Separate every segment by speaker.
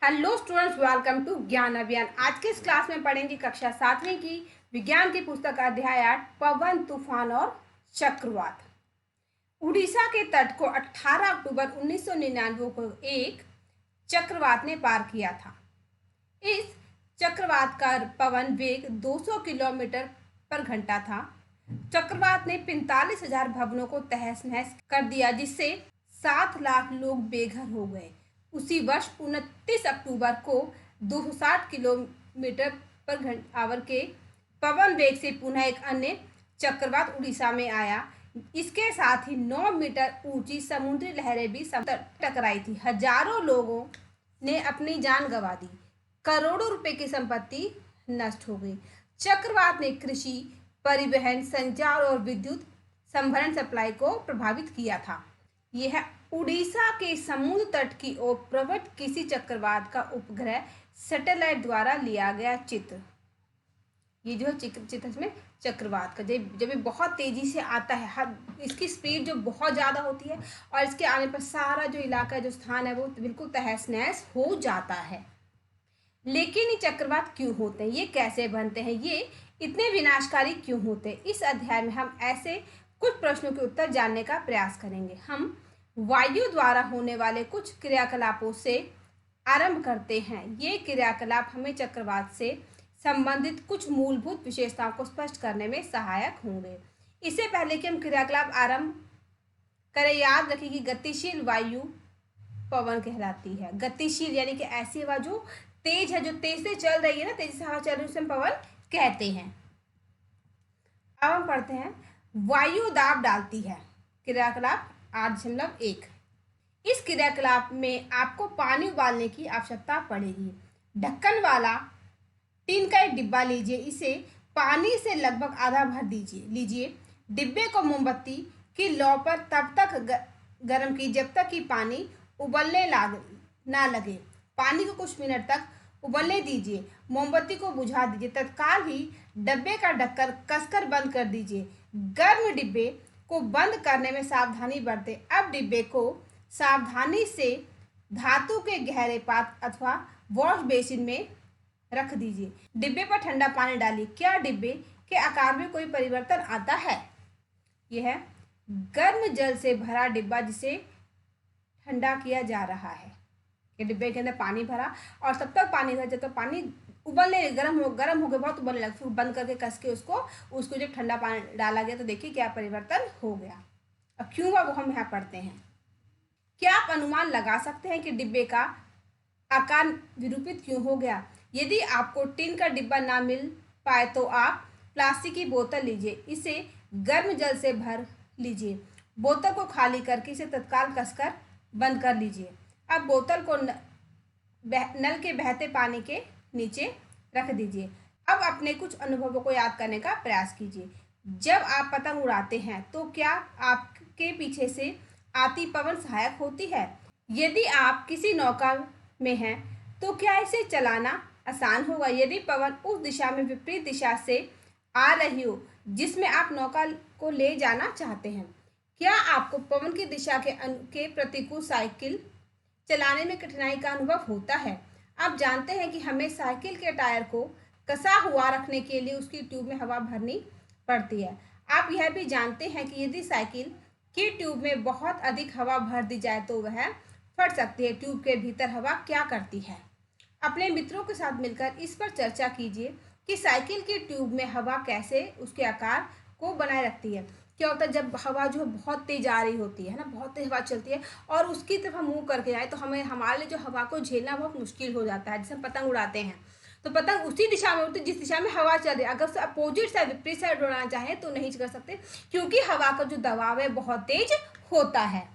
Speaker 1: Hello students, welcome to ज्ञान अभियान। आज के इस क्लास में पढ़ेंगे कक्षा 7वीं की विज्ञान की पुस्तक अध्याय 8 पवन, तूफान और चक्रवात। उड़ीसा के तट को 18 अक्टूबर 1999 को एक चक्रवात ने पार किया था। इस चक्रवात का पवन वेग 200 किलोमीटर पर घंटा था। चक्रवात ने 45,000 भवनों को तहस नहस कर दिया, जिससे 7 लाख लोग बेघर हो गए। उसी वर्ष 29 अक्टूबर को 260 किलोमीटर पर आवर के पवन वेग से पुनः एक अन्य चक्रवात उड़ीसा में आया। इसके साथ ही 9 मीटर ऊंची समुद्री लहरें भी टकराई थी। हजारों लोगों ने अपनी जान गंवा दी। करोड़ों रुपए की संपत्ति नष्ट हो गई। चक्रवात ने कृषि, परिवहन, संचार और विद्युत संभरण सप्लाई को प्रभावित किया था। यह उड़ीसा के समुद्र तट की ओर प्रवृत्त किसी चक्रवात का उपग्रह सैटेलाइट द्वारा लिया गया चित्र। ये जो चित्र इसमें चक्रवात का जब ये बहुत तेजी से आता है, इसकी स्पीड जो बहुत ज़्यादा होती है और इसके आने पर सारा जो इलाका, जो स्थान है, वो बिल्कुल तहस नहस हो जाता है। लेकिन ये चक्रवात क्यों होते हैं, ये कैसे बनते हैं, ये इतने विनाशकारी क्यों होते हैं, इस अध्याय में हम ऐसे कुछ प्रश्नों के उत्तर जानने का प्रयास करेंगे। हम वायु द्वारा होने वाले कुछ क्रियाकलापों से आरंभ करते हैं। ये क्रियाकलाप हमें चक्रवात से संबंधित कुछ मूलभूत विशेषताओं को स्पष्ट करने में सहायक होंगे। इससे पहले कि हम क्रियाकलाप आरंभ करें, याद रखें कि गतिशील वायु पवन कहलाती है। गतिशील यानी कि ऐसी हवा जो तेज है, जो तेज से चल रही है ना, तेजी से हवा चल रही है, उसे हम पवन कहते हैं। अब हम पढ़ते हैं, वायु दाब डालती है। क्रियाकलाप 8.1। इस क्रियाकलाप में आपको पानी उबालने की आवश्यकता पड़ेगी। ढक्कन वाला टीन का एक डिब्बा लीजिए, इसे पानी से लगभग आधा भर लीजिए। डिब्बे को मोमबत्ती की लौ पर तब तक गर्म की जब तक कि पानी उबलने ना लगे। पानी को कुछ मिनट तक उबलने दीजिए। मोमबत्ती को बुझा दीजिए। तत्काल ही डिब्बे का ढक्कन कसकर बंद कर दीजिए। गर्म डिब्बे को बंद करने में सावधानी बरतें। अब डिब्बे को सावधानी से धातु के गहरे पात्र अथवा वॉश बेसिन में रख दीजिए। डिब्बे पर ठंडा पानी डालिए। क्या डिब्बे के आकार में कोई परिवर्तन आता है? यह गर्म जल से भरा डिब्बा जिसे ठंडा किया जा रहा है। ये डिब्बे के अंदर पानी भरा और तब तक पानी था जब तक पानी उबलने गर्म हो गए, बहुत उबलने लगा। फिर बंद करके कस के उसको जब ठंडा पानी डाला गया तो देखिए क्या परिवर्तन हो गया। अब क्यों हुआ वो हम यहाँ पढ़ते हैं। क्या आप अनुमान लगा सकते हैं कि डिब्बे का आकार विरूपित क्यों हो गया? यदि आपको टिन का डिब्बा ना मिल पाए तो आप प्लास्टिक की बोतल लीजिए, इसे गर्म जल से भर लीजिए। बोतल को खाली करके इसे तत्काल कसकर बंद कर लीजिए। अब बोतल को नल के बहते पानी के नीचे रख दीजिए। अब अपने कुछ अनुभवों को याद करने का प्रयास कीजिए। जब आप पतंग उड़ाते हैं तो क्या आपके पीछे से आती पवन सहायक होती है? यदि आप किसी नौका में हैं तो क्या इसे चलाना आसान होगा यदि पवन उस दिशा में विपरीत दिशा से आ रही हो जिसमें आप नौका को ले जाना चाहते हैं? क्या आपको पवन की दिशा के प्रतिकूल साइकिल चलाने में कठिनाई का अनुभव होता है? आप जानते हैं कि हमें साइकिल के टायर को कसा हुआ रखने के लिए उसकी ट्यूब में हवा भरनी पड़ती है। आप यह भी जानते हैं कि यदि साइकिल की ट्यूब में बहुत अधिक हवा भर दी जाए तो वह फट सकती है। ट्यूब के भीतर हवा क्या करती है? अपने मित्रों के साथ मिलकर इस पर चर्चा कीजिए कि साइकिल की ट्यूब में हवा कैसे उसके आकार को बनाए रखती है। क्या होता है जब हवा जो बहुत तेज आ रही होती है ना, बहुत तेज हवा चलती है और उसकी तरफ हम मुंह करके जाए तो हमारे लिए जो हवा को झेलना बहुत मुश्किल हो जाता है। जैसे हम पतंग उड़ाते हैं तो पतंग उसी दिशा में उड़ती जिस दिशा में हवा चल रही है। अगर उसे अपोजिट साइड, विपरीत साइड उड़ाना चाहें तो नहीं कर सकते, क्योंकि हवा का जो दबाव है बहुत तेज होता है।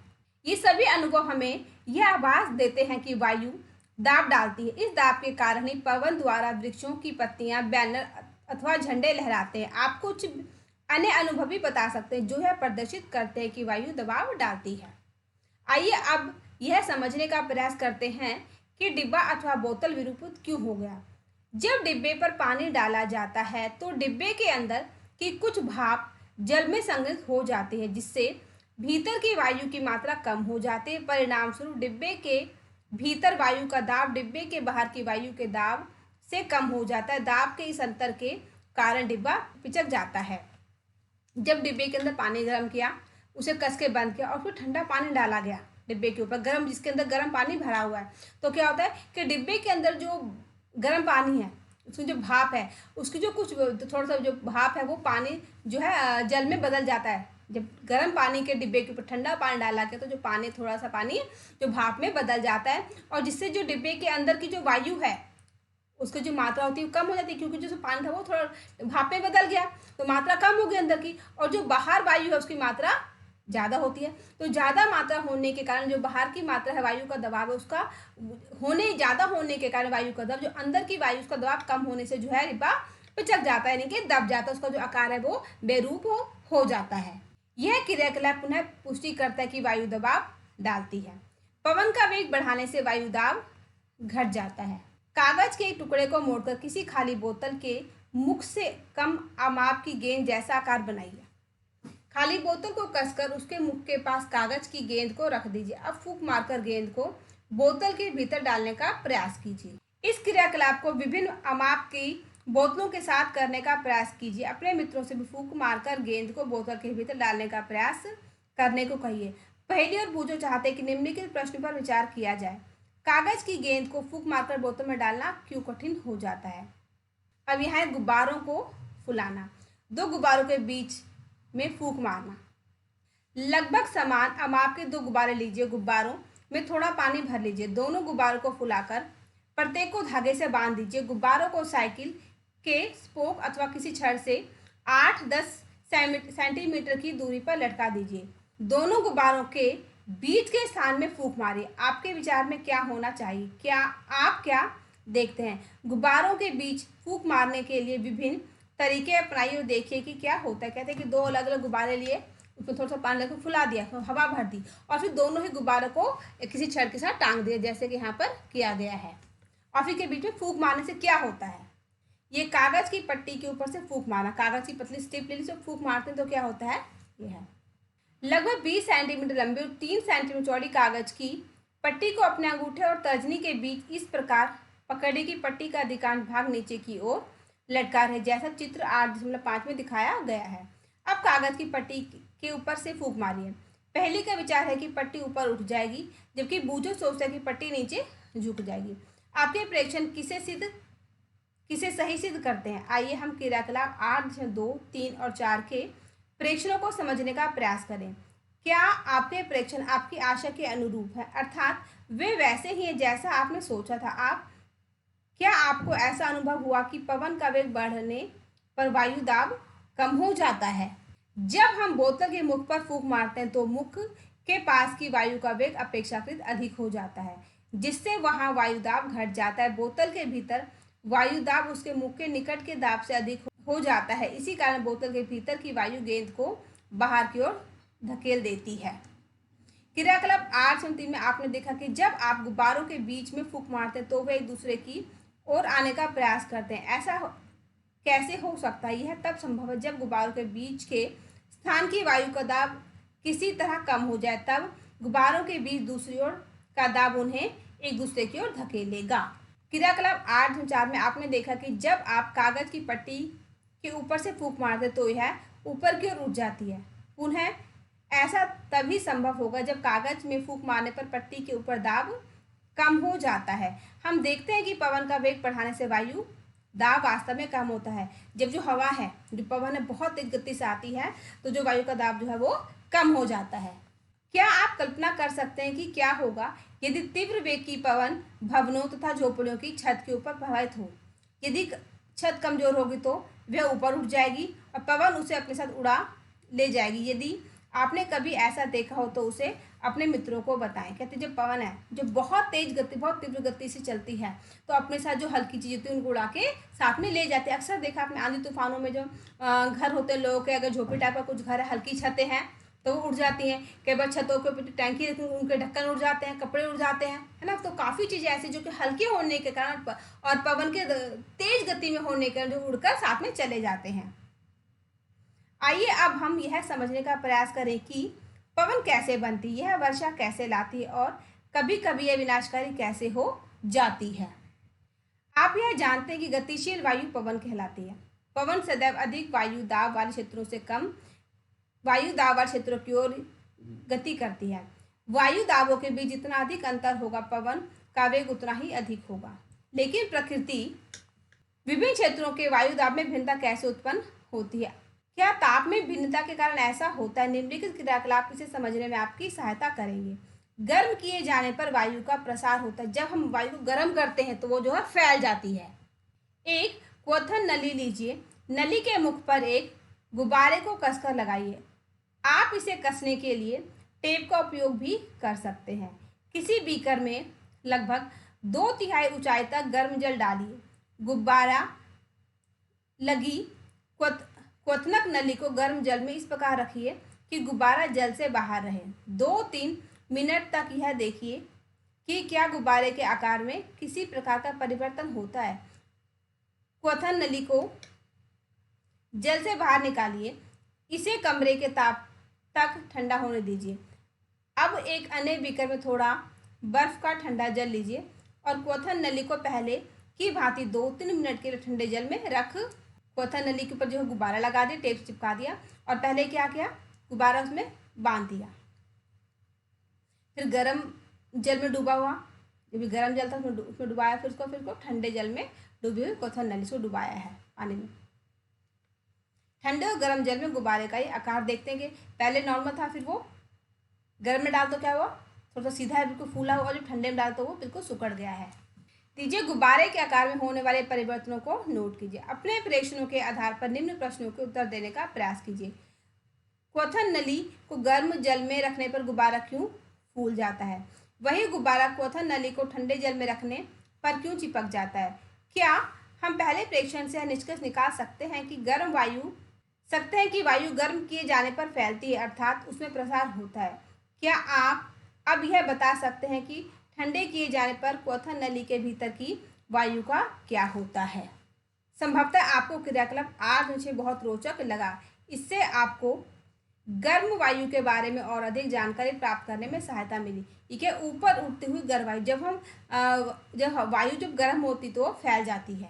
Speaker 1: ये सभी अनुभव हमें यह आभास देते हैं कि वायु दाब डालती है। इस दाब के कारण ही पवन द्वारा वृक्षों की पत्तियां, बैनर अथवा झंडे लहराते हैं। आप कुछ अन्य अनुभव भी बता सकते हैं जो यह प्रदर्शित करते हैं कि वायु दबाव डालती है। आइए अब यह समझने का प्रयास करते हैं कि डिब्बा अथवा बोतल विरूपित क्यों हो गया। जब डिब्बे पर पानी डाला जाता है तो डिब्बे के अंदर की कुछ भाप जल में संग्रहित हो जाती है, जिससे भीतर की वायु की मात्रा कम हो जाती है। परिणाम स्वरूप डिब्बे के भीतर वायु का दाब डिब्बे के बाहर की वायु के दाब से कम हो जाता है। दाब के इस अंतर के कारण डिब्बा पिचक जाता है। जब डिब्बे के अंदर पानी गर्म किया, उसे कस के बंद किया और फिर ठंडा पानी डाला गया डिब्बे के ऊपर, गर्म, जिसके अंदर गर्म पानी भरा हुआ है, तो क्या होता है कि डिब्बे के अंदर जो गर्म पानी है, उसमें जो भाप है, उसकी जो कुछ थोड़ा सा जो भाप है वो पानी जो है जल में बदल जाता है। जब गर्म पानी के डिब्बे के ऊपर ठंडा पानी डाला गया तो जो पानी, थोड़ा सा पानी जो भाप में बदल जाता है, और जिससे जो डिब्बे के अंदर की जो वायु है उसकी जो मात्रा होती है कम हो जाती है, क्योंकि जो पानी था वो थोड़ा भाप में बदल गया तो मात्रा कम हो गई अंदर की, और जो बाहर वायु है उसकी मात्रा ज़्यादा होती है। तो ज़्यादा मात्रा होने के कारण जो बाहर की मात्रा है वायु का दबाव है उसका ज़्यादा होने के कारण वायु का दबाव, जो अंदर की वायु उसका दबाव कम होने से जो है डिब्बा पिचक जाता है, यानी कि दब जाता है, उसका जो आकार है वो बेरूप हो जाता है। यह क्रियाकलाप पुनः पुष्टि करता है कि वायु दबाव डालती है। पवन का वेग बढ़ाने से वायु दाब घट जाता है। कागज के एक टुकड़े को मोड़कर किसी खाली बोतल के मुख से कम माप की गेंद जैसा आकार बनाइए। खाली बोतल को कसकर उसके मुख के पास कागज की गेंद को रख दीजिए। अब फूंक मारकर गेंद को बोतल के भीतर डालने का प्रयास कीजिए। इस क्रियाकलाप को विभिन्न अमाप की बोतलों के साथ करने का प्रयास कीजिए। अपने मित्रों से भी फूंक मारकर गेंद को बोतल के भीतर डालने का प्रयास करने को कहिए। पहेली और बूझो चाहते कि निम्नलिखित प्रश्न पर विचार किया जाए। कागज की गेंद को फूंक मारकर बोतल में डालना क्यों कठिन हो जाता है? अब यहाँ है गुब्बारों को फुलाना। दो गुब्बारों के बीच में फूंक मारना। लगभग समान अमाप के दो गुब्बारे लीजिए। गुब्बारों में थोड़ा पानी भर लीजिए। दोनों गुब्बारों को फुलाकर प्रत्येक को धागे से बांध दीजिए। गुब्बारों को साइकिल के स्पोक अथवा किसी छड़ से 8-10 सेंटीमीटर की दूरी पर लटका दीजिए। दोनों गुब्बारों के बीच के स्थान में फूंक मारिए। आपके विचार में क्या होना चाहिए? आप क्या देखते हैं? गुब्बारों के बीच फूंक मारने के लिए विभिन्न तरीके अपनाइए और देखिए कि क्या होता है। कहते हैं कि दो अलग अलग गुब्बारे लिए, उसमें थोड़ा सा पानी लेकर फुला दिया, तो हवा भर दी और फिर दोनों ही गुब्बारों को किसी छड़ के साथ टांग दिया, जैसे कि यहाँ पर किया गया है। और फिर के बीच में फूंक मारने से क्या होता है? ये कागज की पट्टी के ऊपर से फूंक मारना। कागज की पतली स्ट्रिप ले ली, फूंक मारते हैं तो क्या होता है? ये है लगभग 20 सेंटीमीटर लंबी और 3 सेंटीमीटर चौड़ी कागज की पट्टी को अपने अंगूठे और तर्जनी के बीच इस प्रकार पकड़े की पट्टी का अधिकांश भाग नीचे की ओर लटका रहे, जैसा चित्र 8.5 में दिखाया गया है। अब कागज की पट्टी के ऊपर से फूंक मारिए। पहले का विचार है कि पट्टी ऊपर उठ जाएगी, जबकि बूझो सोचता है कि पट्टी नीचे झुक जाएगी। आपके प्रेक्षण किसे सही सिद्ध करते हैं? आइए हम क्रियाकलाप 8.2, 3 और 4 के प्रेक्षणों को समझने का प्रयास करें। क्या आपके प्रेक्षण आपकी आशा के अनुरूप है, अर्थात वे वैसे ही हैं जैसा आपने सोचा था? क्या आपको ऐसा अनुभव हुआ कि पवन का वेग बढ़ने पर वायु दाब कम हो जाता है? जब हम बोतल के मुख पर फूंक मारते हैं तो मुख के पास की वायु का वेग अपेक्षाकृत अधिक हो जाता है, जिससे वहां वायु दाब घट जाता है। बोतल के भीतर वायु दाब उसके मुख के निकट के दाब से अधिक हो जाता है। इसी कारण बोतल के भीतर की वायु गेंद को बाहर की ओर धकेल देती है। क्रियाकलाप 8.3 में आपने देखा कि जब आप गुब्बारों के बीच में फूंक मारते हैं तो वे एक दूसरे की ओर आने का प्रयास करते हैं। ऐसा कैसे हो सकता है? यह तब संभव है जब गुब्बारों के बीच के स्थान की वायु का दाब किसी तरह कम हो जाए, तब गुब्बारों के बीच दूसरी ओर का दाब उन्हें एक दूसरे की ओर धकेलेगा। क्रियाकलाप 8.4 में आपने देखा कि जब आप कागज की पट्टी के ऊपर से फूंक मारते तो यह ऊपर की ओर उठ जाती है। पुनः ऐसा तभी संभव होगा जब कागज में फूंक मारने पर पट्टी के ऊपर दाब कम हो जाता है। हम देखते हैं कि पवन का वेग बढ़ाने से वायु दाब वास्तव में कम होता है। जब जो हवा है, जो पवन है, बहुत तेज गति से आती है तो जो वायु का दाब जो है वो कम हो जाता है। क्या आप कल्पना कर सकते हैं कि क्या होगा यदि तीव्र वेग की पवन भवनों तथा झोपड़ियों की छत के ऊपर प्रभावित हो? यदि छत कमजोर होगी तो वह ऊपर उठ जाएगी और पवन उसे अपने साथ उड़ा ले जाएगी। यदि आपने कभी ऐसा देखा हो तो उसे अपने मित्रों को बताएं। कहते जब पवन है जो बहुत तेज गति, बहुत तीव्र गति से चलती है तो अपने साथ जो हल्की चीज़ होती है उनको उड़ा के साथ में ले जाते हैं। अक्सर देखा आपने आंधी तूफानों में जो घर होते हैं लोगों के, अगर झोपड़ी टाइप का कुछ घर है, हल्की छतें हैं तो वो उड़ जाती हैं। कई बार छतों के ऊपर टैंकी रहती है, उनके ढक्कन उड़ जाते हैं, कपड़े उड़ जाते हैं, है ना। तो काफ़ी चीज़ें ऐसी जो कि हल्के होने के कारण और पवन के तेज गति में होने के कारण जो उड़कर साथ में चले जाते हैं। आइए अब हम यह समझने का प्रयास करें कि पवन कैसे बनती है, वर्षा कैसे लाती है और कभी कभी यह विनाशकारी कैसे हो जाती है। आप यह जानते हैं कि गतिशील वायु पवन कहलाती है। पवन सदैव अधिक वायु दाब वाले क्षेत्रों से कम वायु दाब वाले क्षेत्रों की ओर गति करती है। वायु दाबों के बीच जितना अधिक अंतर होगा, पवन का वेग उतना ही अधिक होगा। लेकिन प्रकृति विभिन्न क्षेत्रों के वायु दाब में भिन्नता कैसे उत्पन्न होती है? क्या ताप में भिन्नता के कारण ऐसा होता है? निम्नलिखित क्रियाकलाप इसे समझने में आपकी सहायता करेंगे। गर्म किए जाने पर वायु का प्रसार होता है। जब हम वायु को गर्म करते हैं तो वो जो है फैल जाती है। एक क्वथन नली लीजिए। नली के मुख पर एक गुब्बारे को कसकर लगाइए। आप इसे कसने के लिए टेप का उपयोग भी कर सकते हैं। किसी बीकर में लगभग 2/3 ऊंचाई तक गर्म जल डालिए। गुब्बारा लगी क्वथनक नली को गर्म जल में इस प्रकार रखिए कि गुब्बारा जल से बाहर रहे। 2-3 मिनट तक यह देखिए कि क्या गुब्बारे के आकार में किसी प्रकार का परिवर्तन होता है। क्वथन नली को जल से बाहर निकालिए। इसे कमरे के ताप तक ठंडा होने दीजिए। अब एक अन्य बीकर में थोड़ा बर्फ का ठंडा जल लीजिए और क्वथन नली को पहले की भांति 2-3 मिनट के लिए ठंडे जल में रख क्वथन नली के ऊपर जो है गुब्बारा लगा दिया, टेप चिपका दिया और पहले क्या किया, गुब्बारा उसमें बांध दिया। फिर गर्म जल में डूबा हुआ, जब भी गर्म जल था उसमें डुबाया, फिर उसको ठंडे जल में डूबी हुई क्वथन नली से डुबाया है पानी में। ठंडे और गर्म जल में गुब्बारे का ये आकार देखते हैं कि पहले नॉर्मल था, फिर वो गर्म में डाल तो क्या हुआ, थोड़ा सा सीधा है, बिल्कुल फूला हुआ, जो ठंडे में डाल तो वो बिल्कुल सिकुड़ गया है। तीसरे, गुब्बारे के आकार में होने वाले परिवर्तनों को नोट कीजिए। अपने प्रेक्षणों के आधार पर निम्न प्रश्नों के उत्तर देने का प्रयास कीजिए। क्वथन नली को गर्म जल में रखने पर गुब्बारा क्यों फूल जाता है? वही गुब्बारा क्वथन नली को ठंडे जल में रखने पर क्यों चिपक जाता है? क्या हम पहले प्रेक्षण से निष्कर्ष निकाल सकते हैं कि वायु गर्म किए जाने पर फैलती है, अर्थात उसमें प्रसार होता है? क्या आप अब यह बता सकते हैं कि ठंडे किए जाने पर क्वथन नली के भीतर की वायु का क्या होता है? संभवतः आपको क्रियाकलाप आज मुझे बहुत रोचक लगा। इससे आपको गर्म वायु के बारे में और अधिक जानकारी प्राप्त करने में सहायता मिली। ठीक है, ऊपर उठती हुई गर्म वायु, जब वायु जब गर्म होती तो फैल जाती है।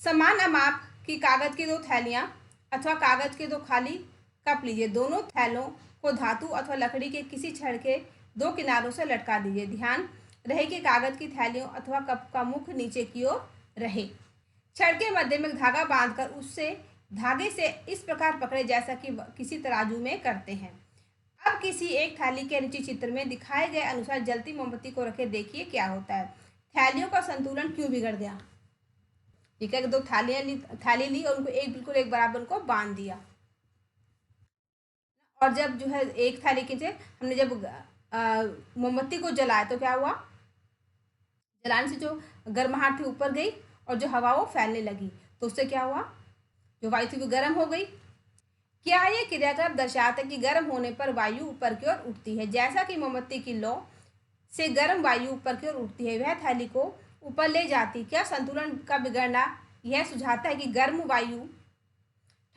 Speaker 1: समान माप की कागज की 2 थैलियां अथवा कागज के 2 खाली कप लीजिए। दोनों थैलों को धातु अथवा लकड़ी के किसी छड़ के 2 किनारों से लटका दीजिए। ध्यान रहे कि कागज की थैलियों अथवा कप का मुख नीचे की ओर रहे। छड़ के मध्य में धागा बांधकर उससे धागे से इस प्रकार पकड़े जैसा कि किसी तराजू में करते हैं। अब किसी एक थाली के नीचे चित्र में दिखाए गए अनुसार जलती मोमबत्ती को रखे, देखिए क्या होता है। थैलियों का संतुलन क्यों बिगड़ गया? ठीक है, 2 थाली ली और उनको बिल्कुल एक बराबर उनको बांध दिया, और जब जो है एक थाली के हमने जब मोमबत्ती को जलाया तो क्या हुआ, जलाने से जो गर्माहट थी ऊपर गई और जो हवा वो फैलने लगी, तो उससे क्या हुआ, जो वायु थी वो गर्म हो गई। क्या ये क्रियाकलाप दर्शाता है कि गर्म होने पर वायु ऊपर की ओर उठती है? जैसा कि मोमबत्ती की लौ से गर्म वायु ऊपर की ओर उठती है, वह थैली को ऊपर ले जाती। क्या संतुलन का बिगड़ना यह सुझाता है कि गर्म वायु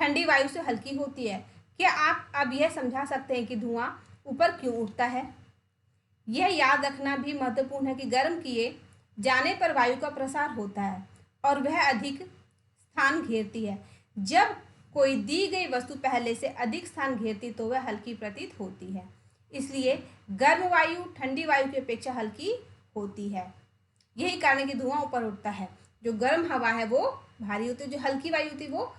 Speaker 1: ठंडी वायु से हल्की होती है? क्या आप अब यह समझा सकते हैं कि धुआं ऊपर क्यों उठता है? यह याद रखना भी महत्वपूर्ण है कि गर्म किए जाने पर वायु का प्रसार होता है और वह अधिक स्थान घेरती है। जब कोई दी गई वस्तु पहले से अधिक स्थान घेरती तो वह हल्की प्रतीत होती है। इसलिए गर्म वायु ठंडी वायु की अपेक्षा हल्की होती है। यही कारण है कि धुआं ऊपर उठता है। जो गर्म हवा है वो भारी होती है, जो हल्की वायु होती है वो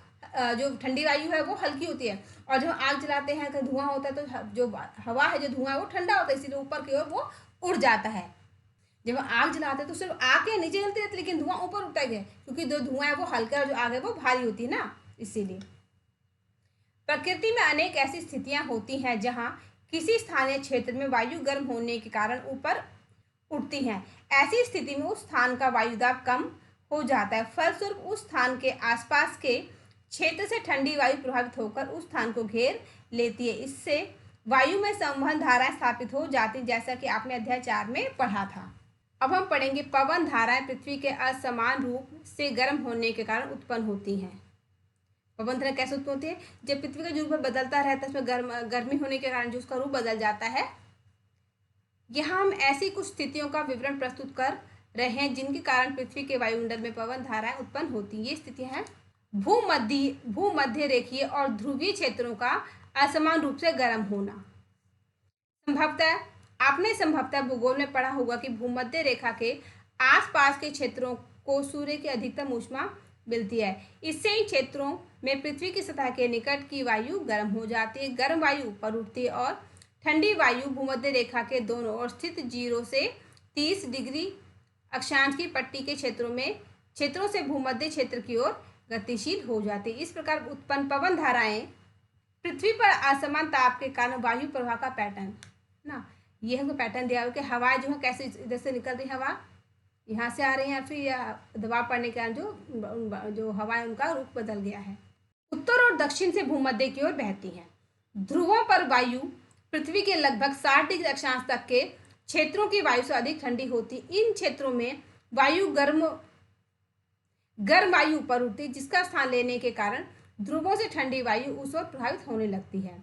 Speaker 1: जो ठंडी वायु है वो हल्की होती है। और जब आग जलाते हैं तो धुआं होता है तो जो हवा है, जो धुआं है वो ठंडा होता है, इसीलिए ऊपर की ओर वो उड़ जाता है। जब आग जलाते हैं तो सिर्फ आग के नीचे जलती रहती है, लेकिन धुआं ऊपर उठता है, क्योंकि जो धुआं है वो हल्का और जो आग है वो भारी होती है ना, इसीलिए। प्रकृति में अनेक ऐसी स्थितियां होती हैं जहां किसी स्थानीय क्षेत्र में वायु गर्म होने के कारण ऊपर उठती हैं। ऐसी स्थिति में उस स्थान का वायुदाब कम हो जाता है, फलस्वरूप उस स्थान के आसपास के क्षेत्र से ठंडी वायु प्रभावित होकर उस स्थान को घेर लेती है। इससे वायु में संवहन धाराएं स्थापित हो जाती, जैसा कि आपने अध्याय 4 में पढ़ा था। अब हम पढ़ेंगे पवन धाराएं पृथ्वी के असमान रूप से गर्म होने के कारण उत्पन्न होती हैं। पवन धारा कैसे उत्पन्न होती है? जब पृथ्वी का जो रूप बदलता रहता है, उसमें गर्मी होने के कारण जो उसका रूप बदल जाता है, यहाँ हम ऐसी कुछ स्थितियों का विवरण प्रस्तुत कर रहे हैं जिनके कारण पृथ्वी के वायुमंडल में पवन धाराएं उत्पन्न होती हैं। ये स्थितियां हैं भूमध्य रेखीय और ध्रुवीय क्षेत्रों का असमान रूप से गर्म होना। संभवतः भूगोल में पढ़ा होगा कि भूमध्य रेखा के आसपास के क्षेत्रों को सूर्य की अधिकतम ऊष्मा मिलती है। इससे इन क्षेत्रों में पृथ्वी की सतह के निकट की वायु गर्म हो जाती है। गर्म वायु ऊपर उठती है और ठंडी वायु भूमध्य रेखा के दोनों ओर स्थित 0 से 30 डिग्री अक्षांश की पट्टी के क्षेत्रों से भूमध्य क्षेत्र की ओर गतिशील हो जाती है। इस प्रकार उत्पन्न पवन धाराएं पृथ्वी पर असमान ताप के कारण वायु प्रवाह का पैटर्न ना, ये हमको पैटर्न दिया हुआ कि हवाएं जो है कैसे इधर से निकल रही, हवा यहाँ से आ रही है, फिर यह दबाव पड़ने के कारण जो हवाएं उनका रुख बदल गया है। उत्तर और दक्षिण से भूमध्य की ओर बहती हैं। ध्रुवों पर वायु पृथ्वी के लगभग 60 डिग्री अक्षांश तक के क्षेत्रों की वायु से अधिक ठंडी होती। इन क्षेत्रों में वायु गर्म वायु ऊपर उठती, जिसका स्थान लेने के कारण ध्रुवों से ठंडी वायु उस ओर प्रभावित होने लगती है।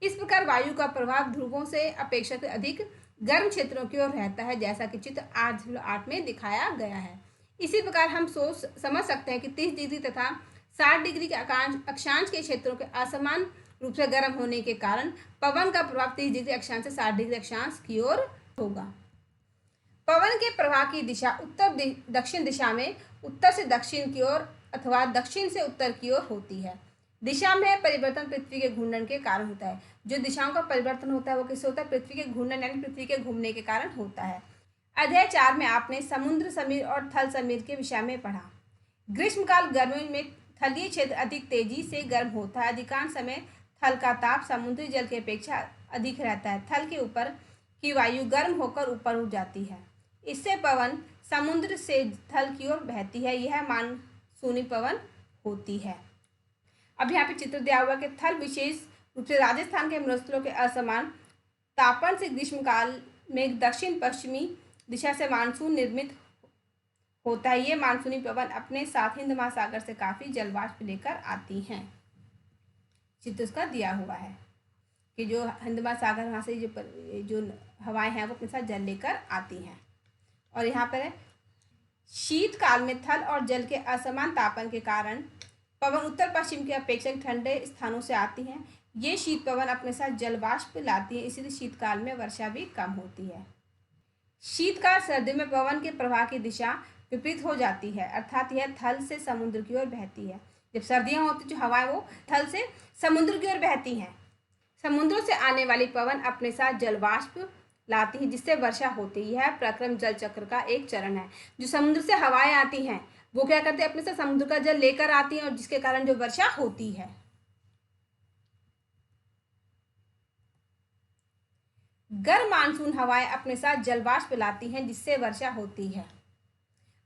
Speaker 1: इस प्रकार वायु का प्रभाव ध्रुवों से अपेक्षाकृत अधिक गर्म क्षेत्रों की ओर रहता है, जैसा कि चित्र 8 में दिखाया गया है। इसी प्रकार हम समझ सकते हैं कि 30 डिग्री तथा 60 डिग्री के अक्षांश के क्षेत्रों के असमान रूप से गर्म होने के कारण पवन का प्रभाव 30 डिग्री अक्षांश से 60 डिग्री अक्षांश की ओर होगा। पवन के प्रवाह की दिशा उत्तर दक्षिण दिशा में उत्तर से दक्षिण की ओर अथवा दक्षिण से उत्तर की ओर होती है। दिशा में परिवर्तन पृथ्वी के घूर्णन के कारण होता है। जो दिशाओं का परिवर्तन होता है वो किससे होता है? पृथ्वी के घूर्णन यानी पृथ्वी के घूमने के कारण होता है। अध्याय 4 में आपने समुद्र समीर और थल समीर के विषय में पढ़ा। ग्रीष्मकाल गर्मी में थलीय क्षेत्र अधिक तेजी से गर्म होता है। अधिकांश समय थल का ताप समुद्री जल की अपेक्षा अधिक रहता है। थल के ऊपर की वायु गर्म होकर ऊपर उठ जाती है। इससे पवन समुद्र से थल की ओर बहती है। यह मानसूनी पवन होती है। अब यहाँ पे चित्र दिया हुआ कि थल विशेष रूप से राजस्थान के मरुस्थलों के असमान तापन से ग्रीष्मकाल में दक्षिण पश्चिमी दिशा से मानसून निर्मित होता है। ये मानसूनी पवन अपने साथ हिंद महासागर से काफी जलवाष्प लेकर आती हैं। चित्र उसका दिया हुआ है कि जो हिंद महासागर वहाँ से जो हवाएं हैं वो अपने साथ जल लेकर आती हैं। और यहाँ पर है शीतकाल में थल और जल के असमान तापन के कारण पवन उत्तर पश्चिम के अपेक्षा ठंडे स्थानों से आती हैं। ये शीत पवन अपने साथ जलवाष्प लाती है, इसीलिए शीतकाल में वर्षा भी कम होती है। शीतकाल सर्दी में पवन के प्रवाह की दिशा विपरीत हो जाती है, अर्थात यह थल से समुद्र की ओर बहती है। जब सर्दियां होती जो हवा है वो थल से समुद्र की ओर बहती हैं। समुद्रों से आने वाली पवन अपने साथ जलवाष्प लाती है, जिससे वर्षा होती है। यह प्रक्रम जल चक्र का एक चरण है। जो समुद्र से हवाएं आती हैं वो क्या करते हैं? अपने साथ समुद्र का जल लेकर आती हैं और जिसके कारण जो वर्षा होती है। गर्म मानसून हवाएं अपने साथ जलवाष्प लाती हैं, जिससे वर्षा होती है।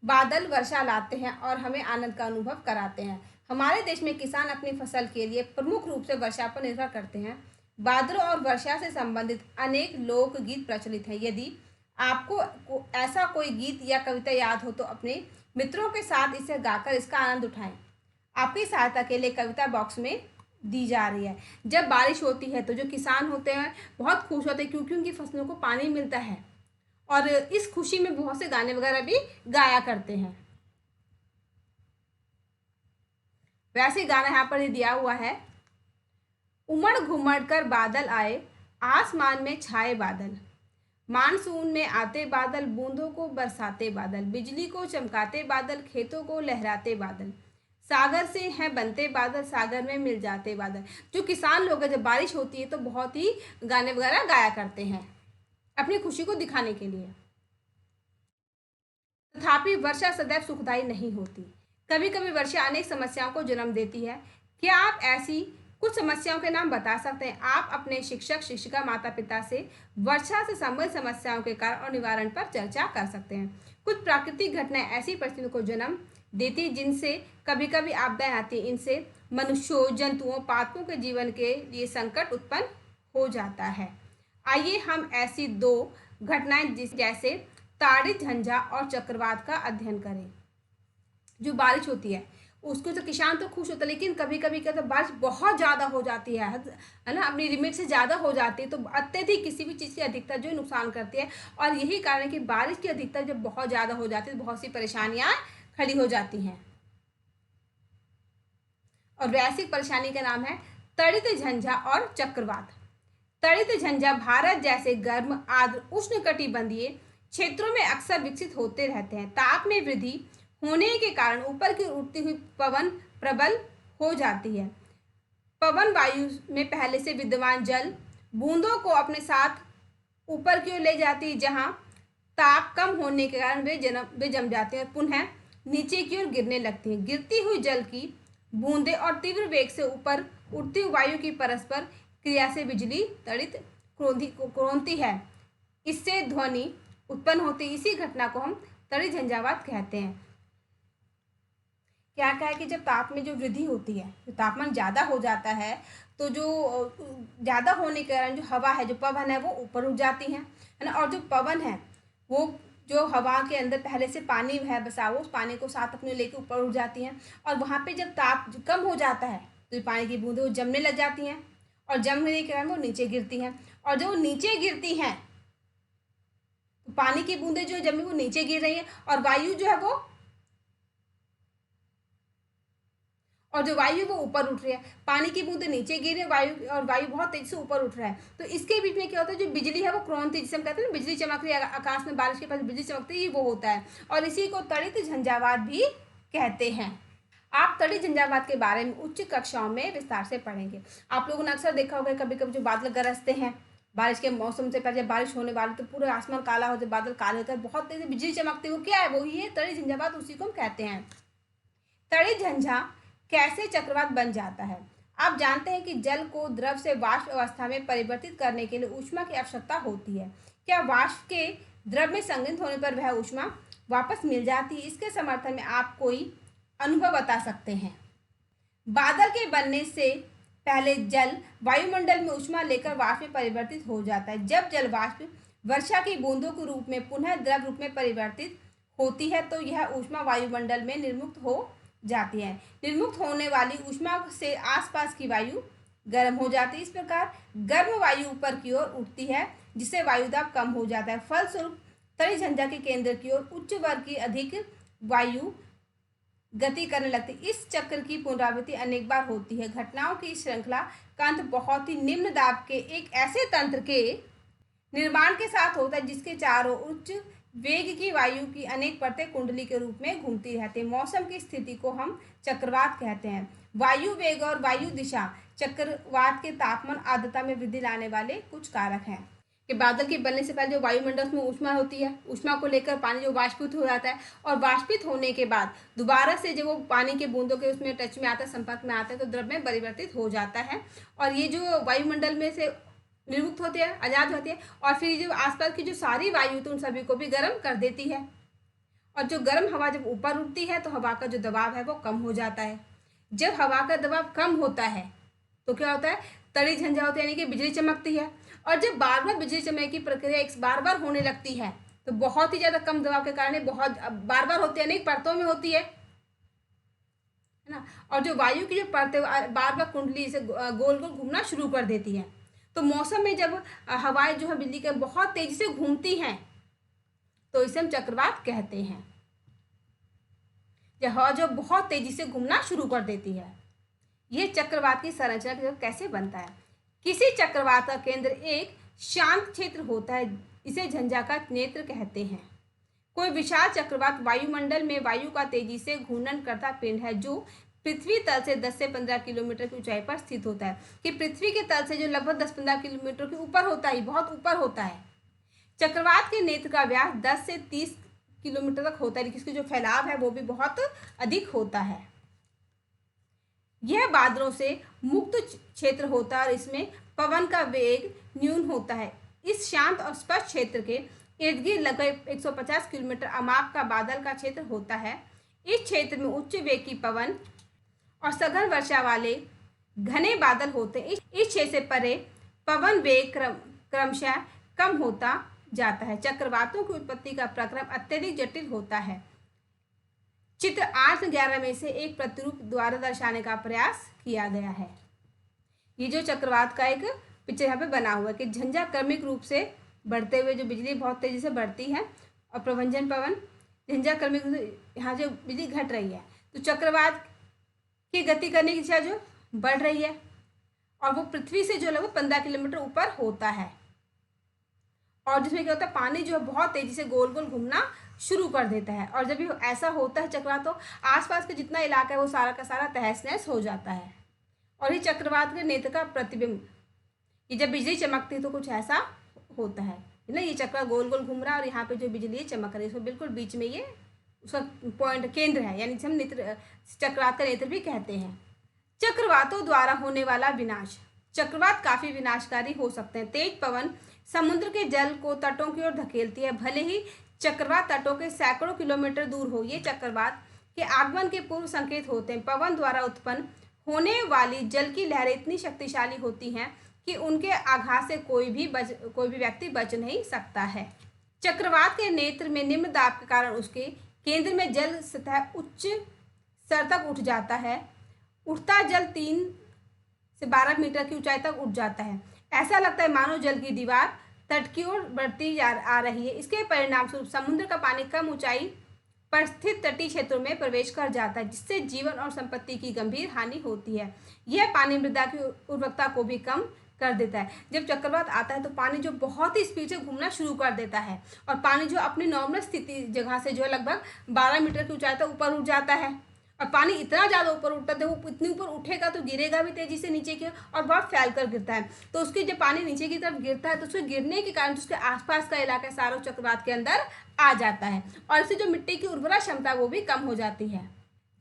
Speaker 1: बादल वर्षा लाते हैं और हमें आनंद का अनुभव कराते हैं। हमारे देश में किसान अपनी फसल के लिए प्रमुख रूप से वर्षा पर निर्भर करते हैं। बादलों और वर्षा से संबंधित अनेक लोकगीत प्रचलित हैं। यदि आपको ऐसा कोई गीत या कविता याद हो तो अपने मित्रों के साथ इसे गाकर इसका आनंद उठाएं। आपकी सहायता के लिए कविता बॉक्स में दी जा रही है। जब बारिश होती है तो जो किसान होते हैं बहुत खुश होते हैं, क्योंकि उनकी फसलों को पानी मिलता है और इस खुशी में बहुत से गाने वगैरह भी गाया करते हैं। वैसे गाना यहाँ पर दिया हुआ है। उमड़ घुमड़ कर बादल आए, आसमान में छाए बादल, मानसून में आते बादल, बूंदों को बरसाते बादल, बिजली को चमकाते बादल, खेतों को लहराते बादल, सागर से हैं बनते बादल, सागर में मिल जाते बादल। जो किसान लोग हैं जब बारिश होती है तो बहुत ही गाने वगैरह गाया करते हैं अपनी खुशी को दिखाने के लिए। तथापि वर्षा सदैव सुखदायी नहीं होती। कभी कभी वर्षा अनेक समस्याओं को जन्म देती है। क्या आप ऐसी कुछ समस्याओं के नाम बता सकते हैं? आप अपने शिक्षक शिक्षिका माता पिता से वर्षा से संबंधित समस्याओं के कारण और निवारण पर चर्चा कर सकते हैं। कुछ प्राकृतिक घटनाएं ऐसी परिस्थितियों को जन्म देती जिनसे कभी कभी आपदाएं आती। इनसे मनुष्यों, जंतुओं, पादपों के जीवन के लिए संकट उत्पन्न हो जाता है। आइए हम ऐसी 2 घटनाएं जैसे ताड़ी झंझा और चक्रवात का अध्ययन करें। जो बारिश होती है उसको तो किसान तो खुश होता है, लेकिन कभी कभी क्या होता है, बारिश बहुत ज़्यादा हो जाती है ना, अपनी लिमिट से ज़्यादा हो जाती है, तो अत्यधिक किसी भी चीज़ की अधिकता जो नुकसान करती है। और यही कारण है कि बारिश की अधिकता जब बहुत ज़्यादा हो जाती है तो बहुत सी परेशानियाँ खड़ी हो जाती हैं। और वैश्विक परेशानी का नाम है तड़ित झंझा और चक्रवात। तड़ित झंझा भारत जैसे गर्म आर्द्र उष्णकटिबंधीय क्षेत्रों में अक्सर विकसित होते रहते हैं। ताप में वृद्धि होने के कारण ऊपर की उड़ती हुई पवन प्रबल हो जाती है। पवन वायु में पहले से विद्यमान जल बूंदों को अपने साथ ऊपर की ओर ले जाती है, जहां ताप कम होने के कारण वे जम जाते हैं और पुनः नीचे की ओर गिरने लगती हैं। गिरती हुई जल की बूंदें और तीव्र वेग से ऊपर उड़ती हुई वायु की परस्पर क्रिया से बिजली तड़ित क्रोंती है। इससे ध्वनि उत्पन्न होती है। इसी घटना को हम तड़ित झंझावात कहते हैं। क्या है कि जब ताप में जो वृद्धि होती है, जो तापमान ज़्यादा हो जाता है, तो जो ज़्यादा होने के कारण जो हवा है, जो पवन है, वो ऊपर उठ जाती है ना। और जो पवन है वो जो हवा के अंदर पहले से पानी है बसा हुआ, उस पानी को साथ अपने लेके ऊपर उठ जाती हैं। और वहाँ पे जब ताप कम हो जाता है तो पानी की बूंदें वो जमने लग जाती हैं, और जमने के कारण वो नीचे गिरती हैं। और जो नीचे गिरती हैं तो पानी की बूंदें जो जमी वो नीचे गिर रही हैं, और वायु जो है वो वायु वो ऊपर उठ रही है। पानी की बूंदें नीचे गिर रही है, वायु बहुत तेजी से ऊपर उठ रहा है। तो इसके बीच में क्या होता है, जो बिजली है वो क्रोंती, जिसे हम कहते हैं ना, बिजली चमक रही है आकाश में, बारिश के पास बिजली चमकती है, वो होता है। और इसी को तड़ित झंझावात भी कहते हैं। आप तड़ित झंझावात के बारे में उच्च कक्षाओं में विस्तार से पढ़ेंगे। आप लोगों ने अक्सर देखा होगा कभी कभी जो बादल गरजते हैं बारिश के मौसम से पहले, जब बारिश होने वाली तो पूरे आसमान काला हो जाए, बादल काले होते हैं, बहुत तेज बिजली चमकती है, वो क्या है, वही है तड़ित झंझावात, उसी को हम कहते हैं। तड़ित झंझा कैसे चक्रवात बन जाता है। आप जानते हैं कि जल को द्रव से वाष्प अवस्था में परिवर्तित करने के लिए ऊष्मा की आवश्यकता होती है। क्या वाष्प के द्रव में संघनित होने पर वह ऊष्मा वापस मिल जाती है? इसके समर्थन में आप कोई अनुभव बता सकते हैं। बादल के बनने से पहले जल वायुमंडल में ऊष्मा लेकर वाष्प में परिवर्तित हो जाता है। जब जल वाष्प वर्षा की बूंदों के रूप में पुनः द्रव रूप में परिवर्तित होती है तो यह ऊष्मा वायुमंडल में निर्मुक्त हो जाती है। निर्मुक्त होने वाली ऊष्मा से आसपास की वायु गर्म हो जाती है। इस प्रकार गर्म वायु ऊपर की ओर उठती है, जिससे वायुदाब कम हो जाता है। फलस्वरूप तड़ित झंझा के केंद्र की ओर उच्च वर्ग की अधिक वायु गति करने लगती है। इस चक्र की पुनरावृत्ति अनेक बार होती है। घटनाओं की श्रृंखला का अंत बहुत ही निम्न दाब के एक ऐसे तंत्र के निर्माण के साथ होता है जिसके चारों उच्च वेग की वायु की अनेक परतें कुंडली के रूप में घूमती रहती है। मौसम की स्थिति को हम चक्रवात कहते हैं। वायु वेग और वायु दिशा चक्रवात के तापमान आर्द्रता में वृद्धि लाने वाले कुछ कारक हैं। कि बादल के बनने से पहले जो वायुमंडल में ऊष्मा होती है, ऊष्मा को लेकर पानी जो वाष्पित हो जाता है, और वाष्पित होने के बाद दोबारा से जब वो पानी के बूंदों के उसमें टच में आता है, संपर्क में आता है, तो द्रव में परिवर्तित हो जाता है। और ये जो वायुमंडल में से निर्मुक्त होती है, आजाद होती है, और फिर जो आसपास की जो सारी वायु तो उन सभी को भी गर्म कर देती है। और जो गर्म हवा जब ऊपर उठती है तो हवा का जो दबाव है वो कम हो जाता है। जब हवा का दबाव कम होता है तो क्या होता है, तड़ित झंझा होता है, यानी कि बिजली चमकती है। और जब बार बार बिजली चमकने की प्रक्रिया एक बार बार होने लगती है तो बहुत ही ज्यादा कम दबाव के कारण बहुत बार बार होती है, अनेक परतों में होती है ना। और जो वायु की जो परतें बार बार कुंडली से गोल गोल घूमना शुरू कर देती है। तो मौसम में जब हवाएं जो है बिजली के बहुत तेजी से घूमती हैं तो इसे हम चक्रवात कहते हैं। जब हवा जो बहुत तेजी से घूमना शुरू कर देती है। यह चक्रवात की संरचना कैसे बनता है। किसी चक्रवात का केंद्र एक शांत क्षेत्र होता है, इसे झंझा का नेत्र कहते हैं। कोई विशाल चक्रवात वायुमंडल में वायु का तेजी से घूर्णन करता पिंड है जो पृथ्वी तल से 10 से 15 किलोमीटर की ऊंचाई पर स्थित होता है। कि पृथ्वी के तल से जो लगभग 10-15 किलोमीटर के ऊपर होता है, बहुत ऊपर होता है। चक्रवात के नेत्र का व्यास 10 से 30 किलोमीटर तक होता है, लेकिन इसका जो फैलाव है वो भी बहुत अधिक होता है। यह बादलों से मुक्त क्षेत्र होता है और इसमें पवन का वेग न्यून होता है। इस शांत और स्पष्ट क्षेत्र के इर्द गिर्द लगभग 150 किलोमीटर अमाप का बादल का क्षेत्र होता है। इस क्षेत्र में उच्च वेग की पवन और सघन वर्षा वाले घने बादल होते हैं। इस क्षेत्र से परे पवन वेग क्रमशः कम होता जाता है। चक्रवातों की उत्पत्ति का प्रक्रम अत्यधिक जटिल होता है। चित्र 8 से 11 में से एक प्रतिरूप द्वारा दर्शाने का प्रयास किया गया है। ये जो चक्रवात का एक पिक्चर यहाँ पे बना हुआ है कि झंझा क्रमिक रूप से बढ़ते हुए जो बिजली बहुत तेजी से बढ़ती है और प्रभंजन पवन झंझा क्रमिक रूप से यहाँ जो बिजली घट रही है, तो चक्रवात की गति करने की दिशा जो बढ़ रही है और वो पृथ्वी से जो लगभग 15 किलोमीटर ऊपर होता है, और जिसमें क्या होता है पानी जो है बहुत तेजी से गोल गोल घूमना शुरू कर देता है। और जब ये ऐसा होता है चक्रवात, तो आसपास का जितना इलाका है वो सारा का सारा तहस नहस हो जाता है। और ये चक्रवात के नेत्र का प्रतिबिंब, ये जब बिजली चमकती है तो कुछ ऐसा होता है ना, ये चक्र गोल गोल घूम रहा है और यहाँ पे जो बिजली चमक रही है उसमें बिल्कुल बीच में ये उसका पॉइंट केंद्र है, यानी हम नेत्र चक्रवात का नेत्र भी कहते हैं। चक्रवातों द्वारा होने वाला विनाश। चक्रवात काफी विनाशकारी हो सकते हैं। तेज पवन समुद्र के जल को तटों की ओर धकेलती है। भले ही चक्रवात तटों के सैकड़ों किलोमीटर दूर हो, ये चक्रवात के आगमन के पूर्व संकेत होते हैं। पवन द्वारा उत्पन्न होने वाली जल की लहरें इतनी शक्तिशाली होती हैं कि उनके आघात से कोई भी व्यक्ति बच नहीं सकता है। चक्रवात के नेत्र में निम्न दाब के कारण उसके केंद्र में जल सतह उच्च स्तर तक उठ जाता है। उठता जल 3 से 12 मीटर की ऊंचाई तक उठ जाता है। ऐसा लगता है मानो जल की दीवार तट की ओर बढ़ती आ रही है। इसके परिणाम स्वरूप समुद्र का पानी कम ऊंचाई पर स्थित तटीय क्षेत्रों में प्रवेश कर जाता है, जिससे जीवन और संपत्ति की गंभीर हानि होती है। यह पानी मृदा की उर्वरकता को भी कम कर देता है। जब चक्रवात आता है तो पानी जो बहुत ही स्पीड से घूमना शुरू कर देता है और पानी जो अपनी नॉर्मल स्थिति जगह से जो लगभग 12 मीटर की ऊंचाई तक ऊपर उठ जाता है। और पानी इतना ज़्यादा ऊपर उठता है, वो इतनी ऊपर उठेगा तो गिरेगा भी तेजी से नीचे की और बहुत फैल कर गिरता है। तो उसके जब पानी नीचे की तरफ गिरता है तो उसके गिरने के कारण उसके आसपास का इलाका सारा चक्रवात के अंदर आ जाता है और इससे जो मिट्टी की उर्वरा क्षमता वो भी कम हो जाती है।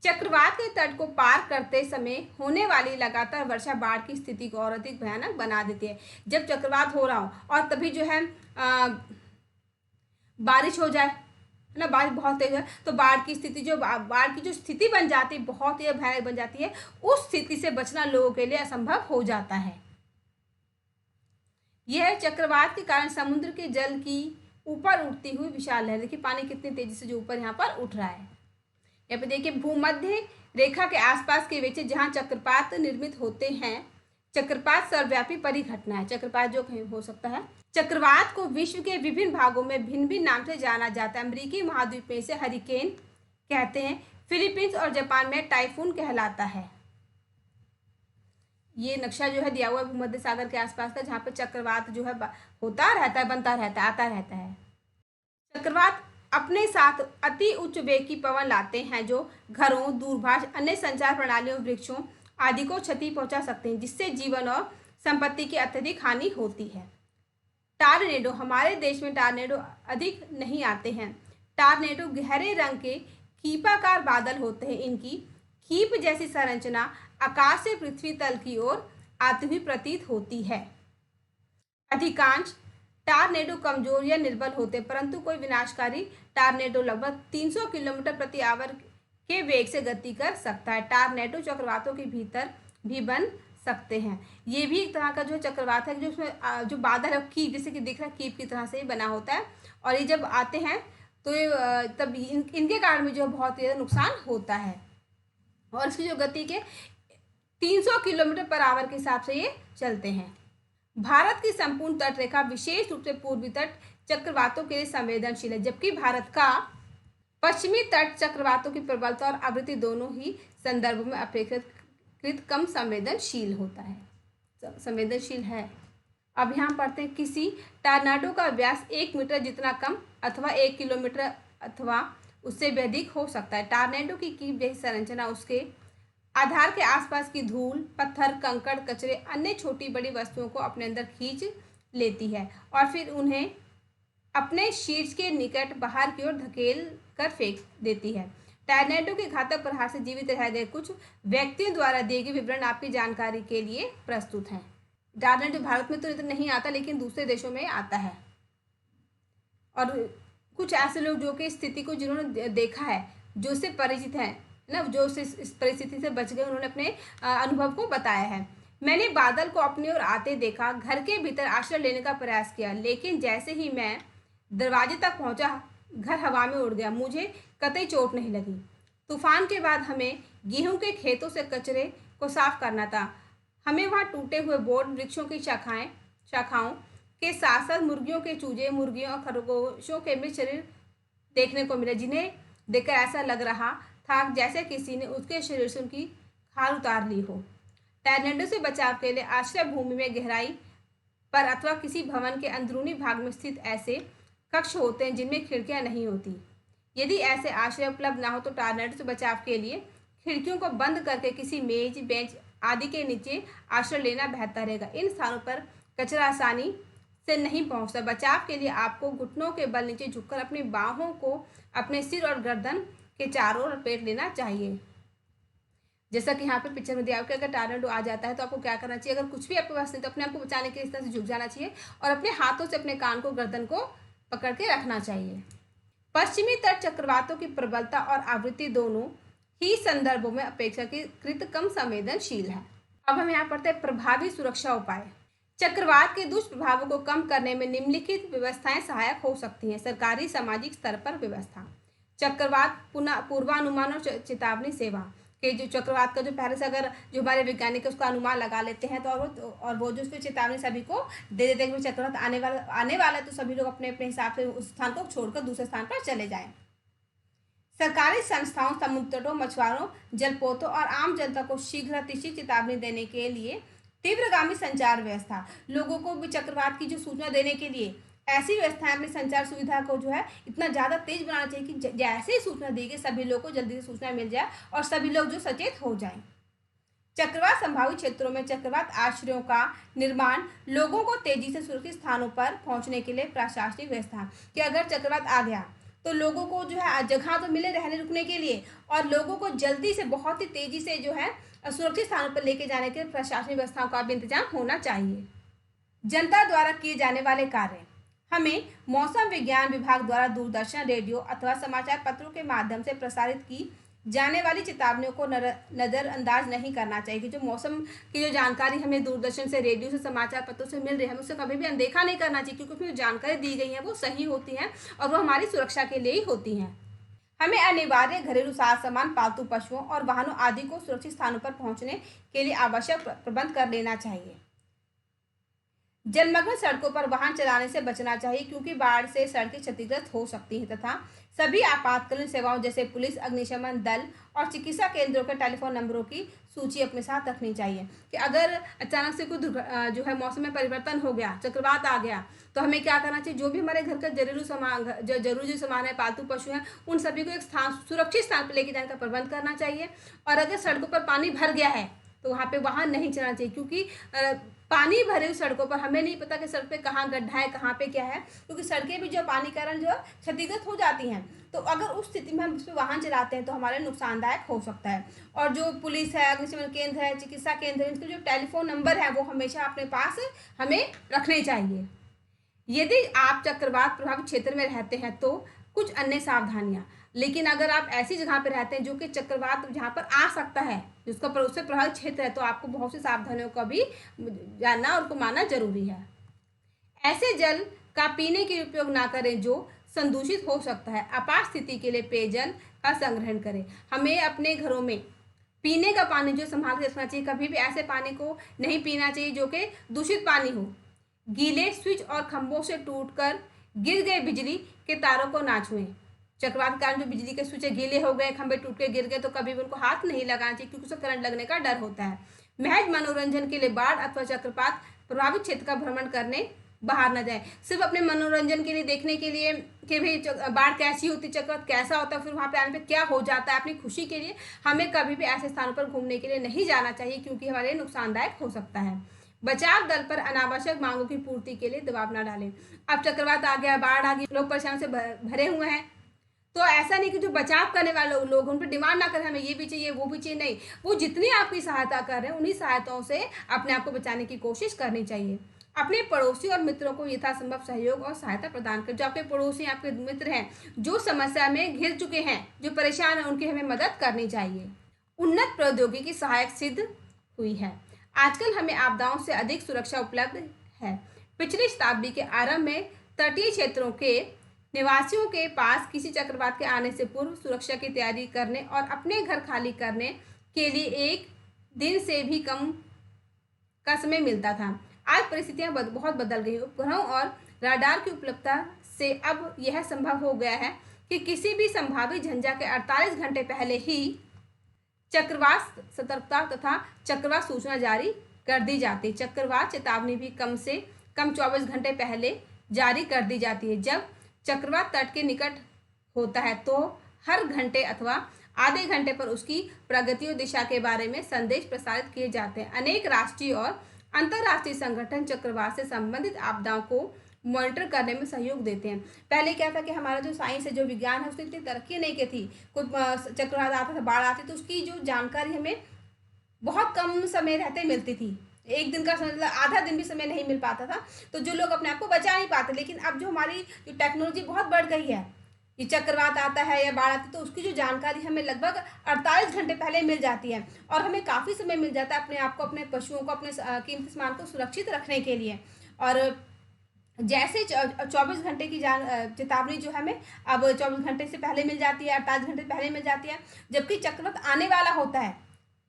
Speaker 1: चक्रवात के तट को पार करते समय होने वाली लगातार वर्षा बाढ़ की स्थिति को और अधिक भयानक बना देती है। जब चक्रवात हो रहा हो और तभी जो है बारिश हो जाए ना, बारिश बहुत तेज है, तो बाढ़ की जो स्थिति बन जाती है बहुत ही भयानक बन जाती है। उस स्थिति से बचना लोगों के लिए असंभव हो जाता है। यह चक्रवात के कारण समुद्र के जल की ऊपर उठती हुई विशाल लहर, देखिए पानी कितनी तेजी से जो ऊपर यहाँ पर उठ रहा है। यहाँ पे देखिए भूमध्य रेखा के आसपास के नीचे जहाँ चक्रपात निर्मित होते हैं। चक्रपात सर्वव्यापी परिघटना है। चक्रपात जो कहीं हो सकता है। चक्रवात को विश्व के विभिन्न भागों में भिन्न भिन्न नाम से जाना जाता है। अमेरिकी महाद्वीप में इसे हरिकेन कहते हैं। फिलीपींस और जापान में टाइफून कहलाता है। ये नक्शा जो है दिया हुआ है भूमध्य सागर के आसपास का, जहाँ पे चक्रवात जो है होता रहता है, बनता रहता है, आता रहता है। चक्रवात अपने साथ अति उच्च वेग की पवन लाते हैं जो घरों, दूरभाष, अन्य संचार प्रणालियों, वृक्षों आदि को क्षति पहुंचा सकते हैं, जिससे जीवन और संपत्ति की अत्यधिक हानि होती है। टार्नेडो, हमारे देश में टार्नेडो अधिक नहीं आते हैं। टार्नेडो गहरे रंग के कीपाकार बादल होते हैं। इनकी कीप जैसी संरचना आकाश से पृथ्वी तल की ओर आती हुई प्रतीत होती है। अधिकांश टार्नेडो कमजोर या निर्बल होते हैं, परंतु कोई विनाशकारी टार्नेडो लगभग 300 किलोमीटर प्रति आवर के वेग से गति कर सकता है। टार्नेडो चक्रवातों के भीतर भी बन सकते हैं। ये भी एक तरह का जो चक्रवात है, जो उसमें जो बादल है कीप, जैसे कि दिख रहा है कीप की तरह से ही बना होता है, और ये जब आते हैं तो ये तब इनके कारण भी जो बहुत ज़्यादा नुकसान होता है। और इसकी जो गति के 300 किलोमीटर पर आवर के हिसाब से ये चलते हैं। भारत की संपूर्ण तट रेखा विशेष रूप से पूर्वी तट चक्रवातों के लिए संवेदनशील है, जबकि भारत का पश्चिमी तट चक्रवातों की प्रबलता और आवृत्ति दोनों ही संदर्भों में अपेक्षाकृत कम संवेदनशील होता है, संवेदनशील है। अब यहाँ पढ़ते हैं, किसी टॉर्नाडो का व्यास 1 मीटर जितना कम अथवा 1 किलोमीटर अथवा उससे भी अधिक हो सकता है। टॉर्नेडो की कीप जैसी संरचना उसके आधार के आसपास की धूल, पत्थर, कंकड़, कचरे, अन्य छोटी बड़ी वस्तुओं को अपने अंदर खींच लेती है और फिर उन्हें अपने शीर्ष के निकट बाहर की ओर धकेल कर फेंक देती है। टॉर्नेडो के घातक प्रहार से जीवित रह गए कुछ व्यक्तियों द्वारा दिए गए विवरण आपकी जानकारी के लिए प्रस्तुत हैं। टॉर्नेडो भारत में तो नहीं आता, लेकिन दूसरे देशों में आता है। और कुछ ऐसे लोग जो कि स्थिति को जिन्होंने देखा है, जो इससे परिचित हैं ना, जो इस परिस्थिति से बच गए, उन्होंने अपने अनुभव को बताया है। मैंने बादल को अपनी ओर आते देखा, घर के भीतर आश्रय लेने का प्रयास किया, लेकिन जैसे ही मैं दरवाजे तक पहुंचा घर हवा में उड़ गया। मुझे कतई चोट नहीं लगी। तूफान के बाद हमें गेहूं के खेतों से कचरे को साफ करना था। हमें वहां टूटे हुए बोर्ड, वृक्षों की शाखाओं के साथ साथ मुर्गियों के चूजे, मुर्गियों और खरगोशों के मृत शरीर देखने को मिले, जिन्हें देखकर ऐसा लग रहा था जैसे किसी ने उसके शरीर से उनकी खाल उतार ली हो। टॉर्नेडो से बचाव के लिए आश्रय भूमि में गहराई पर अथवा किसी भवन के अंदरूनी भाग में स्थित ऐसे कक्ष होते हैं जिनमें खिड़कियां नहीं होती। यदि ऐसे आश्रय उपलब्ध ना हो तो टॉर्नेडो से बचाव के लिए खिड़कियों को बंद करके किसी मेज, बेंच आदि के नीचे आश्रय लेना बेहतर रहेगा। इन स्थानों पर कचरा आसानी से नहीं पहुंचता। बचाव के लिए आपको घुटनों के बल नीचे झुककर अपनी बाहों को अपने सिर और गर्दन के चारों ओर लपेट लेना चाहिए। जैसा कि यहाँ पे पिक्चर में दिया हुआ है कि अगर टॉर्नेडो आ जाता है तो आपको क्या करना चाहिए। अगर कुछ भी आपके पास नहीं तो अपने आप को बचाने के लिए इस तरह से झुक जाना चाहिए और अपने हाथों से अपने कान को, गर्दन को पकड़ के रखना चाहिए। पश्चिमी तट चक्रवातों की प्रबलता और आवृत्ति दोनों ही संदर्भों में अपेक्षाकृत कम संवेदनशील है। अब हम यहाँ पढ़ते हैं प्रभावी सुरक्षा उपाय। चक्रवात के दुष्प्रभावों को कम करने में निम्नलिखित व्यवस्थाएं सहायक हो सकती हैं। सरकारी सामाजिक स्तर पर व्यवस्था, चक्रवात पूर्वानुमान और चेतावनी सेवा कि जो चक्रवात का जो पहले से अगर जो हमारे वैज्ञानिक उसका अनुमान लगा लेते हैं तो और वो जो उसकी चेतावनी सभी को दे देते हैं कि चक्रवात आने वाला है, तो सभी लोग अपने अपने हिसाब से उस स्थान को छोड़कर दूसरे स्थान पर चले जाएं। सरकारी संस्थाओं, समुद्र तटों, मछुआरों, जलपोतों और आम जनता को शीघ्र अतिशीघ्र चेतावनी देने के लिए तीव्रगामी संचार व्यवस्था, लोगों को भी चक्रवात की जो सूचना देने के लिए ऐसी व्यवस्थाएं अपनी संचार सुविधा को जो है इतना ज़्यादा तेज बनाना चाहिए कि जैसे ही सूचना दी गई सभी लोगों को जल्दी से सूचना मिल जाए और सभी लोग जो सचेत हो जाएं। चक्रवात संभावित क्षेत्रों में चक्रवात आश्रयों का निर्माण, लोगों को तेजी से सुरक्षित स्थानों पर पहुंचने के लिए प्रशासनिक व्यवस्था कि अगर चक्रवात आ गया तो लोगों को जो है जगह तो मिले रहने रुकने के लिए और लोगों को जल्दी से बहुत ही तेजी से जो है सुरक्षित स्थानों पर लेके जाने के लिए प्रशासनिक व्यवस्थाओं का भी इंतजाम होना चाहिए। जनता द्वारा किए जाने वाले कार्य, हमें मौसम विज्ञान विभाग द्वारा दूरदर्शन, रेडियो अथवा समाचार पत्रों के माध्यम से प्रसारित की जाने वाली चेतावनियों को नज़रअंदाज नहीं करना चाहिए कि जो मौसम की जो जानकारी हमें दूरदर्शन से, रेडियो से, समाचार पत्रों से मिल रही है हमें उसे कभी भी अनदेखा नहीं करना चाहिए, क्योंकि उसमें जो जानकारी दी गई है वो सही होती हैं और वो हमारी सुरक्षा के लिए ही होती हैं। हमें अनिवार्य घरेलू साज सामान, पालतू पशुओं और वाहनों आदि को सुरक्षित स्थानों पर पहुंचने के लिए आवश्यक प्रबंध कर लेना चाहिए। जलमग्न सड़कों पर वाहन चलाने से बचना चाहिए क्योंकि बाढ़ से सड़कें क्षतिग्रस्त हो सकती हैं तथा सभी आपातकालीन सेवाओं जैसे पुलिस, अग्निशमन दल और चिकित्सा केंद्रों के टेलीफोन नंबरों की सूची अपने साथ रखनी चाहिए कि अगर अचानक से कोई जो है मौसम में परिवर्तन हो गया, चक्रवात आ गया, तो हमें क्या करना चाहिए। जो भी हमारे घर का जरूरी जो सामान है, पालतू पशु हैं, उन सभी को एक स्थान, सुरक्षित स्थान पर लेके जाने का प्रबंध करना चाहिए। और अगर सड़कों पर पानी भर गया है तो वहाँ पे वाहन नहीं चलाना चाहिए, क्योंकि पानी भरे हुई सड़कों पर हमें नहीं पता कि सड़क पे कहाँ गड्ढा है, कहाँ पे क्या है, क्योंकि सड़कें भी जो पानी के कारण जो क्षतिग्रस्त हो जाती हैं। तो अगर उस स्थिति में हम उस पर वाहन चलाते हैं तो हमारे नुकसानदायक हो सकता है। और जो पुलिस है, अग्निशमन केंद्र है, चिकित्सा केंद्र है, इनके जो टेलीफोन नंबर है वो हमेशा अपने पास हमें रखने चाहिए। यदि आप चक्रवात प्रभावित क्षेत्र में रहते हैं तो कुछ अन्य सावधानियाँ, लेकिन अगर आप ऐसी जगह पर रहते हैं जो कि चक्रवात जहाँ पर आ सकता है, जिसका उससे प्रभावित क्षेत्र है, तो आपको बहुत सी सावधानियों का भी जानना और उनको मानना जरूरी है। ऐसे जल का पीने के उपयोग ना करें जो संदूषित हो सकता है। आपात स्थिति के लिए पेयजल का संग्रहण करें। हमें अपने घरों में पीने का पानी जो संभाल के रखना चाहिए, कभी भी ऐसे पानी को नहीं पीना चाहिए जो कि दूषित पानी हो। गीले स्विच और खंभों से टूटकर गिर गए बिजली के तारों को ना छुएं। चक्रवात के कारण जो बिजली के स्विच गीले हो गए, खंभे टूट के गिर गए, तो कभी भी उनको हाथ नहीं लगाना चाहिए क्योंकि उसे करंट लगने का डर होता है। महज मनोरंजन के लिए बाढ़ अथवा चक्रवात प्रभावित क्षेत्र का भ्रमण करने बाहर न जाए। सिर्फ अपने मनोरंजन के लिए, देखने के लिए कि भाई बाढ़ कैसी होती, चक्रवात कैसा होता है, फिर वहाँ पे आने पे क्या हो जाता है, अपनी खुशी के लिए हमें कभी भी ऐसे स्थानों पर घूमने के लिए नहीं जाना चाहिए क्योंकि हमारे लिए नुकसानदायक हो सकता है। बचाव दल पर अनावश्यक मांगों की पूर्ति के लिए दबाव न डालें। अब चक्रवात आ गया, बाढ़ आ गई, लोग परेशान से भरे हुए हैं, तो ऐसा नहीं कि जो बचाव करने वाले लोग उन पर डिमांड ना करें हमें ये भी चाहिए वो भी चाहिए, नहीं, वो जितनी आपकी सहायता कर रहे हैं उन्हीं सहायताओं से अपने आप को बचाने की कोशिश करनी चाहिए। अपने पड़ोसी और मित्रों को यथासंभव सहयोग और सहायता प्रदान करें। जो आपके पड़ोसी, आपके मित्र हैं जो समस्या में घिर चुके हैं, जो परेशान हैं, उनकी हमें मदद करनी चाहिए। उन्नत प्रौद्योगिकी सहायक सिद्ध हुई है। आजकल हमें आपदाओं से अधिक सुरक्षा उपलब्ध है। पिछली शताब्दी के आरंभ में तटीय क्षेत्रों के निवासियों के पास किसी चक्रवात के आने से पूर्व सुरक्षा की तैयारी करने और अपने घर खाली करने के लिए एक दिन से भी कम का समय मिलता था। आज परिस्थितियां बहुत बदल गई। उपग्रहों और राडार की उपलब्धता से अब यह संभव हो गया है कि किसी भी संभावित झंझा के 48 घंटे पहले ही चक्रवात सतर्कता तथा चक्रवात सूचना जारी कर दी जाती है। चक्रवात चेतावनी भी कम से कम 24 घंटे पहले जारी कर दी जाती है। जब चक्रवात तट के निकट होता है तो हर घंटे अथवा आधे घंटे पर उसकी प्रगति और दिशा के बारे में संदेश प्रसारित किए जाते हैं। अनेक राष्ट्रीय और अंतर्राष्ट्रीय संगठन चक्रवात से संबंधित आपदाओं को मॉनिटर करने में सहयोग देते हैं। पहले क्या था कि हमारा जो साइंस है, जो विज्ञान है, उसने इतनी तरक्की नहीं की थी। कुछ चक्रवात आता था, बाढ़ आती, तो उसकी जो जानकारी हमें बहुत कम समय रहते मिलती थी। एक दिन का समय, आधा दिन भी समय नहीं मिल पाता था, तो जो लोग अपने आप को बचा नहीं पाते। लेकिन अब जो हमारी जो टेक्नोलॉजी बहुत बढ़ गई है, ये चक्रवात आता है या बाढ़ आती है तो उसकी जो जानकारी हमें लगभग 48 घंटे पहले मिल जाती है और हमें काफ़ी समय मिल जाता है अपने आप को, अपने पशुओं को, अपने कीमती सामान को सुरक्षित रखने के लिए। और जैसे 24 घंटे की चेतावनी जो हमें अब 24 घंटे से पहले मिल जाती है, 48 घंटे पहले मिल जाती है। जबकि चक्रवात आने वाला होता है,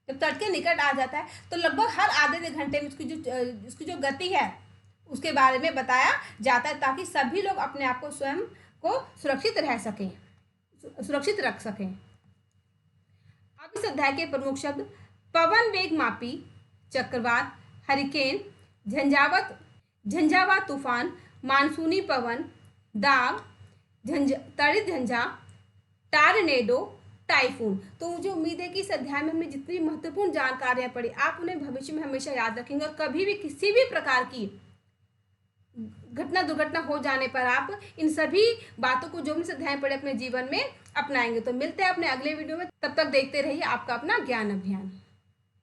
Speaker 1: जब तट के निकट आ जाता है तो लगभग हर आधे घंटे में उसकी जो गति है उसके बारे में बताया जाता है, ताकि सभी लोग अपने आप को स्वयं को सुरक्षित रख सकें। अब इस अध्याय के प्रमुख शब्द: पवन वेग मापी, चक्रवात, हरिकेन, झंझावात तूफान, मानसूनी पवन, दाग, तड़ित झंझा, टारनेडो, टाइफून। तो मुझे उम्मीद है कि इस अध्याय में हमने जितनी महत्वपूर्ण जानकारियां पढ़ी आप उन्हें भविष्य में हमेशा याद रखेंगे और कभी भी किसी भी प्रकार की दुर्घटना हो जाने पर आप इन सभी बातों को जो हमने अध्याय पढ़े अपने जीवन में अपनाएंगे। तो मिलते हैं अपने अगले वीडियो में, तब तक देखते रहिए आपका अपना ज्ञान अभियान।